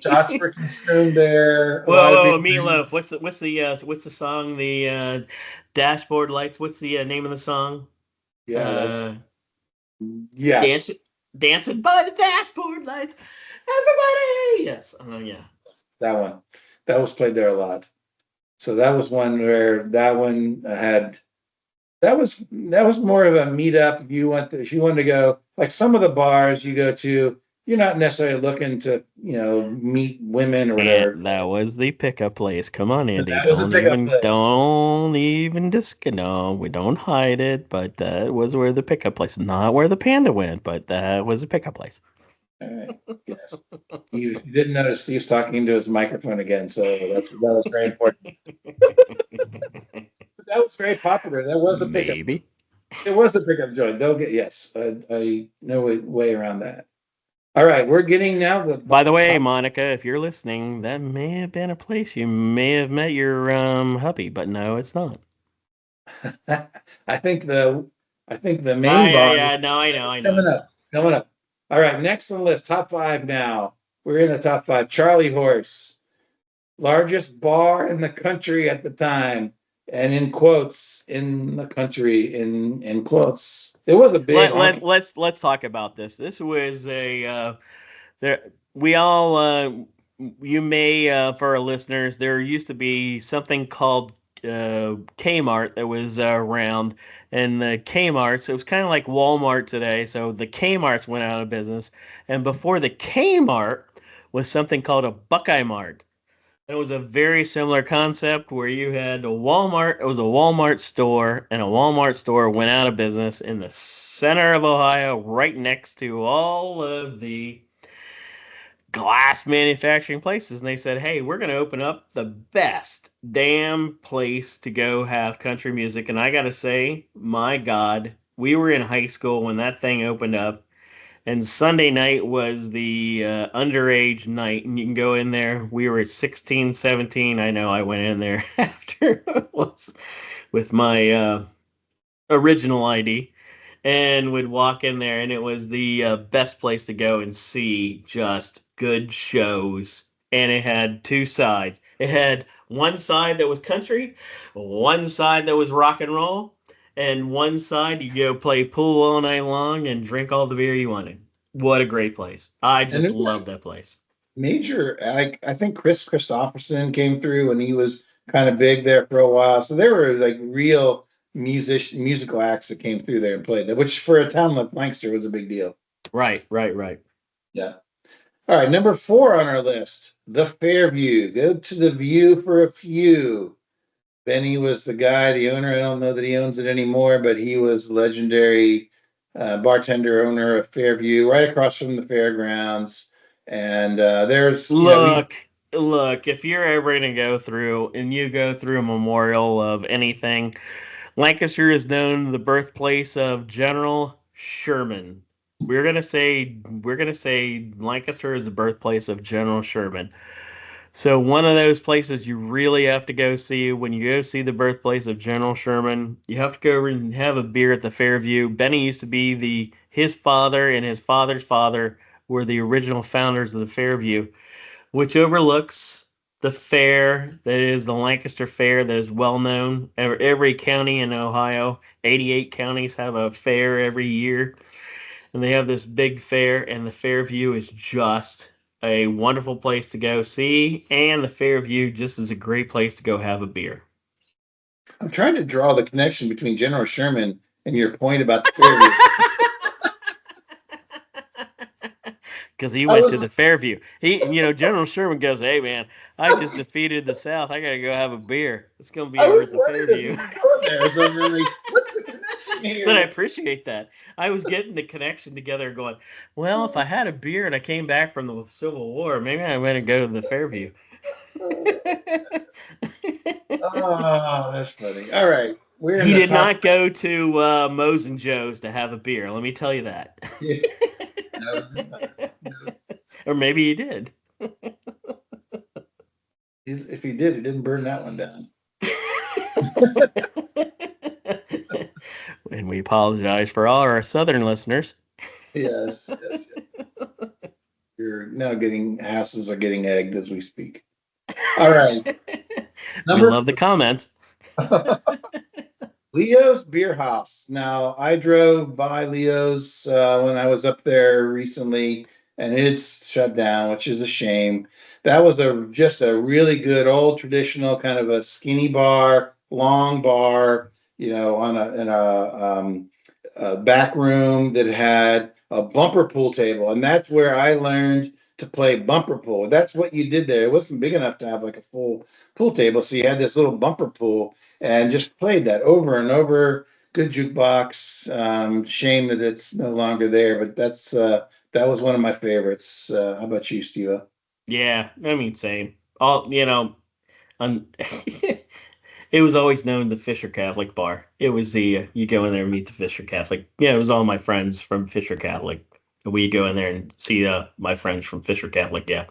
Shots were consumed there. A Whoa, lot of whoa, people. Meatloaf. What's the song? The Dashboard Lights. What's the name of the song? Yeah, that's Uh, yes, dancing, dancing by the dashboard lights. Everybody. Yes. Yeah. that one. That was played there a lot. So that was one where that one had that was more of a meetup. If you want to go like some of the bars you go to, you're not necessarily looking to meet women or And whatever. that was the pickup place. Come on, But Andy. that was a pickup place. Don't even no, we don't hide it. But that was where the pickup place, not where the panda went, but that was a pickup place. All right. Yes. You didn't notice Steve's talking into his microphone again, so that was very important. But that was very popular. That was a pickup. Maybe. It was a pickup joint. Don't get yes. I know a way around that. All right, we're getting now By the the way, top. Monica, if you're listening, that may have been a place you may have met your hubby, but no, it's not. I think the main I bar yeah, no, I know, is I know. coming up. Coming up. All right, next on the list, top five now. We're in the top five. Charlie Horse, largest bar in the country at the time, and in quotes, in the country, in quotes. It was a big honky. Let's talk about this. This was a there we all you may for our listeners, there used to be something called Kmart that was around, and the Kmart's, it was kind of like Walmart today. So the Kmart's went out of business, and before the Kmart was something called a Buckeye Mart. It was a very similar concept where you had a Walmart. It was a Walmart store, and a Walmart store went out of business in the center of Ohio, right next to all of the glass manufacturing places. And they said, hey, we're going to open up the best damn place to go have country music. And I got to say, my God, we were in high school when that thing opened up. And Sunday night was the underage night, and you can go in there. We were at 16, 17. I know I went in there after with my original ID and would walk in there, and it was the best place to go and see just good shows. And it had two sides. It had one side that was country, one side that was rock and roll, and one side you go play pool all night long and drink all the beer you wanted. What a great place! I And just it was love that place. major. I think Chris Christopherson came through and he was kind of big there for a while. So there were like real musical acts that came through there and played there, which for a town like Lancaster was a big deal. Right, right, right. Yeah. All right, number 4 on our list, the Fairview. Go to the View for a few. Benny was the guy, the owner. I don't know that he owns it anymore, but he was legendary bartender owner of Fairview, right across from the fairgrounds. And there's, we Look, if you're ever going to go through and you go through a memorial of anything, Lancaster is known the birthplace of General Sherman. We're gonna say Lancaster is the birthplace of General Sherman. So one of those places you really have to go see when you go see the birthplace of General Sherman. You have to go and have a beer at the Fairview. Benny used to be his father and his father's father were the original founders of the Fairview, which overlooks the fair that is the Lancaster Fair that is well known. Every county in Ohio, 88 counties have a fair every year, and they have this big fair, and the Fairview is just a wonderful place to go see, and the Fairview just is a great place to go have a beer. I'm trying to draw the connection between General Sherman and your point about the Fairview. Because he I went to was the Fairview. General Sherman goes, "Hey man, I just defeated the South. I gotta go have a beer. It's gonna be I over was at the wondering if Fairview." you were going there. So I'm like, what's the connection But I here? appreciate that. I was getting the connection together, going, "Well, if I had a beer and I came back from the Civil War, maybe I went and go to the Fairview." Oh, that's funny. All right. We're in He the did top. not go to Moe's and Joe's to have a beer. Let me tell you that. No, no. Or maybe he did. If he did, he didn't burn that one down. And we apologize for all our southern listeners. Yes, yes, yes. You're now getting houses are getting egged as we speak. All right. We Number love the comments. Leo's Beer House. Now, I drove by Leo's when I was up there recently, and it's shut down, which is a shame. That was a just a really good old traditional kind of a skinny bar, long bar, on a back room that had a bumper pool table, and that's where I learned to play bumper pool. That's what you did there. It wasn't big enough to have like a full pool table, so you had this little bumper pool and just played that over and over. Good jukebox. Shame that it's no longer there, but that was one of my favorites. How about you, Steve? Yeah, I mean, same. Un- it was always known the Fisher Catholic Bar. It was you go in there and meet the Fisher Catholic. Yeah, it was all my friends from Fisher Catholic. We go in there and see my friends from Fisher Catholic. Yeah,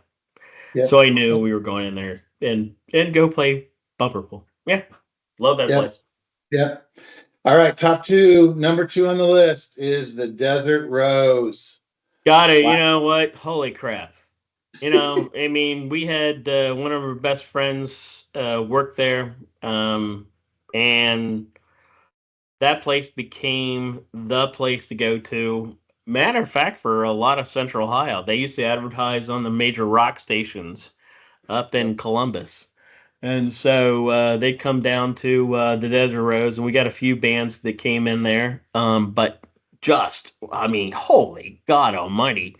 so Yep, I knew we were going in there and go play bumper pool. Yeah, love that yep, place. yep. All right, top two. Number two on the list is the Desert Rose. Got it. Wow. You know what? Holy crap. I mean, we had one of our best friends work there, and that place became the place to go to. Matter of fact, for a lot of Central Ohio, they used to advertise on the major rock stations up in Columbus. And so they'd come down to the Desert Rose, and we got a few bands that came in there. I mean, holy God Almighty,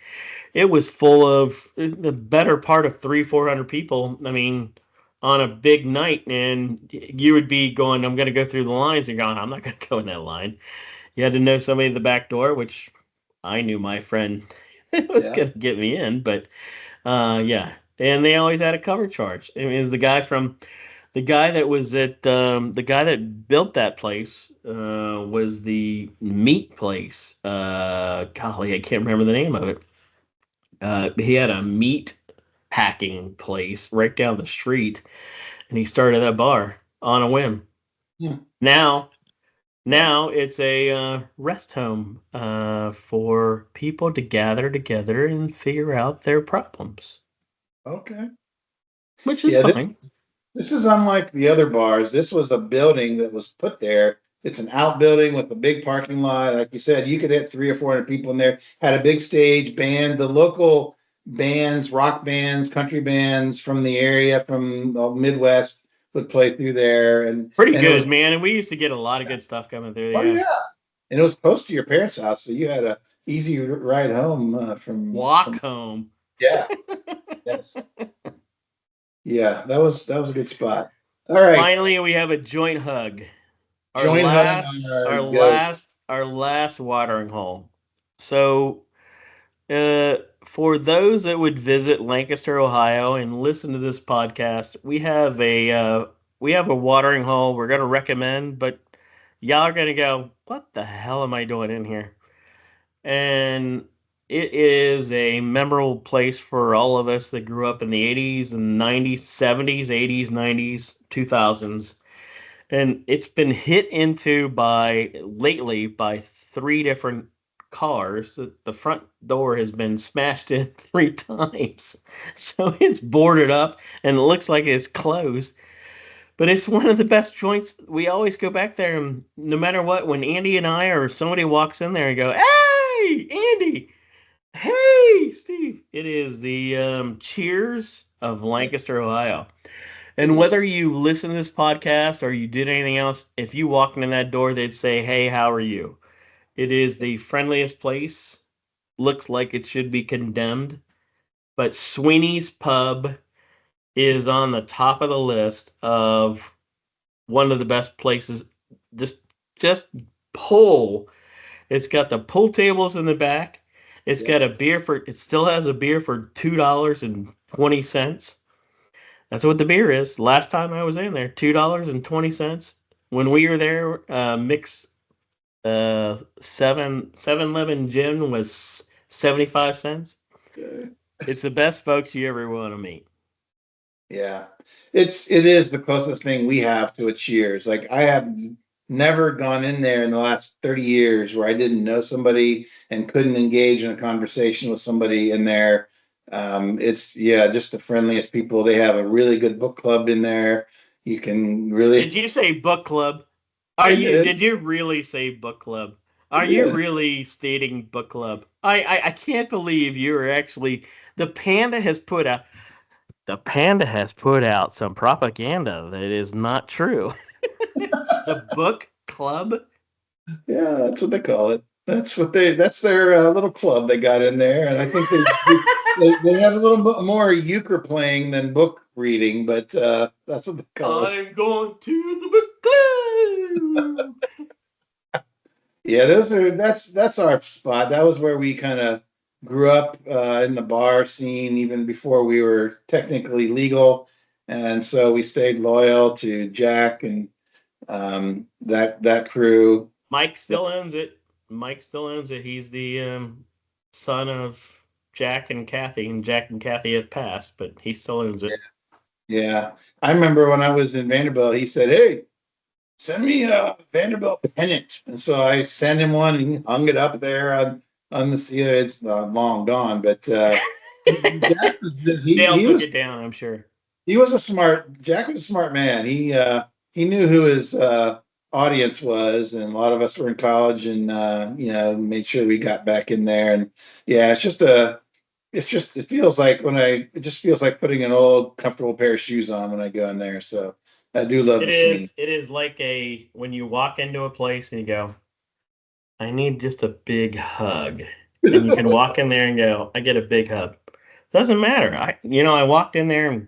it was full of the better part of 400 people. I mean, on a big night, and you would be going, I'm going to go through the lines, and going, I'm not going to go in that line. You had to know somebody at the back door, which I knew my friend was Yeah. going to get me in, but yeah. And they always had a cover charge. I mean, the guy that built that place was the meat place. Golly, I can't remember the name of it. He had a meat packing place right down the street, and he started that bar on a whim. Hmm. Now, Yeah. now it's a rest home for people to gather together and figure out their problems, Okay. which is Yeah. fine. This is unlike the other bars. This was a building that was put there. It's an outbuilding with a big parking lot. Like you said, you could hit 300 or 400 people in there. Had a big stage band. The local bands, rock bands, country bands from the area, from the Midwest, would play through there, and Pretty and it was good, man. And we used to get a lot of good stuff coming through. oh Yeah. yeah, and it was close to your parents' house, so you had a easy ride home Walk from home. Yeah. Yes. Yeah. That was a good spot. All right. Finally, we have a joint hug. Our Joint hug on last, our our goat. last, our last watering hole. So, for those that would visit Lancaster, Ohio, and listen to this podcast, we have a watering hole we're gonna recommend, but y'all are gonna go, what the hell am I doing in here? And it is a memorable place for all of us that grew up in the 80s and 90s, 70s, 80s, 90s, 2000s. And it's been hit into by lately by three different cars. The front door has been smashed in three times. So it's boarded up and it looks like it's closed. But it's one of the best joints. We always go back there, and no matter what, when Andy and I or somebody walks in there and go, "Hey, Andy! Hey, Steve!" It is the Cheers of Lancaster, Ohio. It And whether is. you listen to this podcast or you did anything else, if you walked in that door, they'd say, "Hey, how are you?" It is the friendliest place. Looks like it should be condemned, but Sweeney's Pub is on the top of the list of one of the best places. Just just pull. It's got the pool tables in the back. It's Yeah. got a beer for it still has a beer for $2.20. That's what the beer is. Last time I was in there, $2.20. When we were there, mix 7-Eleven gin was 75 cents. Uh, It's the best folks you ever want to meet. Yeah, it is the closest thing we have to a Cheers. Like I have never gone in there in the last 30 years where I didn't know somebody and couldn't engage in a conversation with somebody in there. It's yeah, just the friendliest people. They have a really good book club in there. You can really, Did you say book club? Are I you? did, Did you really say book club? I Are you did. really stating book club? I can't believe you are actually. The panda has put out. The panda has put out some propaganda that is not true. The book club. Yeah, that's what they call it. That's their little club they got in there, and I think they have a little bit more euchre playing than book reading, but that's what they call it. I'm going to the book club. Yeah, that's our spot. That was where we kind of grew up in the bar scene, even before we were technically legal, and so we stayed loyal to Jack and that crew. Mike still owns it. Mike still owns it. He's the son of Jack and Kathy, and Jack and Kathy have passed, but he still owns it. Yeah, I remember when I was in Vanderbilt, he said, "Hey, send me a Vanderbilt pennant," and so I sent him one, and he hung it up there on the ceiling. It's long gone, but Jack was Dale took it down, I'm sure. he was a smart Jack was a smart man. He knew who his audience was, and a lot of us were in college, and made sure we got back in there. And yeah, it feels like it just feels like putting an old comfortable pair of shoes on when I go in there. So I do love It the Sweeney. is. It is like a when you walk into a place and you go, I need just a big hug. And you can walk in there and go, I get a big hug. Doesn't matter. I walked in there and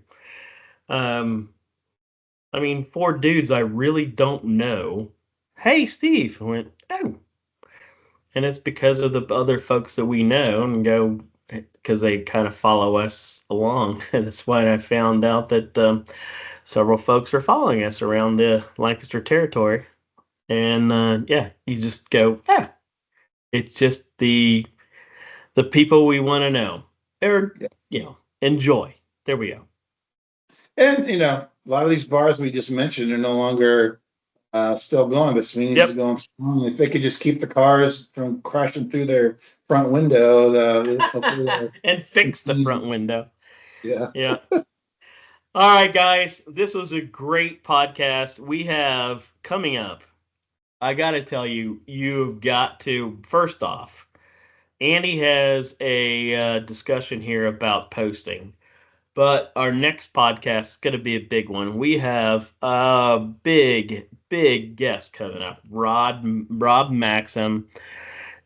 um I mean, four dudes I really don't know. Hey, Steve. I went, oh. And it's because of the other folks that we know and go because they kind of follow us along. And that's why I found out that several folks are following us around the Lancaster territory. And yeah, you just go, yeah, it's just the people we want to know or enjoy. There we go. And a lot of these bars we just mentioned are no longer still going, but Sweeney's is Yep, going strong. If they could just keep the cars from crashing through their front window, hopefully they'll and fix the continue. front window. Yeah. Yeah. All right, guys, this was a great podcast. We have coming up. I got to tell you, you've got to first off. Andy has a discussion here about posting. But our next podcast is going to be a big one. We have a big, big guest coming up, Rob Maxim.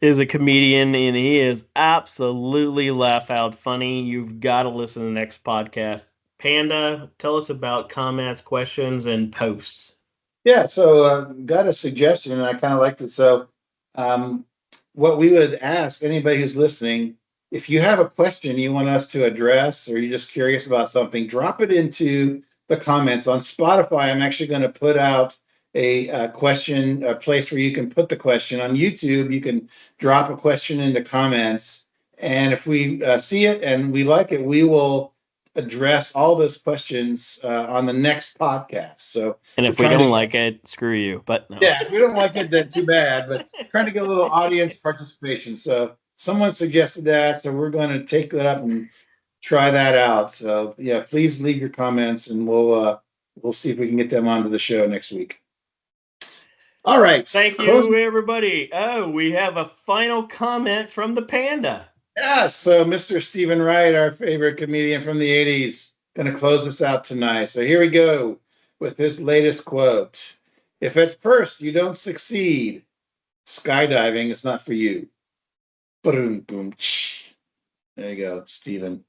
is a comedian, and he is absolutely laugh out funny. You've got to listen to the next podcast. Panda, tell us about comments, questions, and posts. Yeah, so got a suggestion, and I kind of liked it. So, um, what we would ask anybody who's listening, if you have a question you want us to address, or you're just curious about something, drop it into the comments on Spotify. I'm actually going to put out a question, a place where you can put the question. On YouTube, you can drop a question in the comments, and if we see it and we like it, we will address all those questions on the next podcast. So And we're if we trying to don't get, like it, screw you. But no. yeah, if we don't like it, then too bad, but trying to get a little audience participation. So someone suggested that, so we're going to take that up and try that out. So yeah, please leave your comments, and we'll see if we can get them onto the show next week. All right, Thank you, closing. everybody. Oh, we have a final comment from the panda. Yes, so Mr. Stephen Wright, our favorite comedian from the 80s, going to close us out tonight. So here we go with his latest quote. If at first you don't succeed, skydiving is not for you. Boom, boom. There you go, Stephen.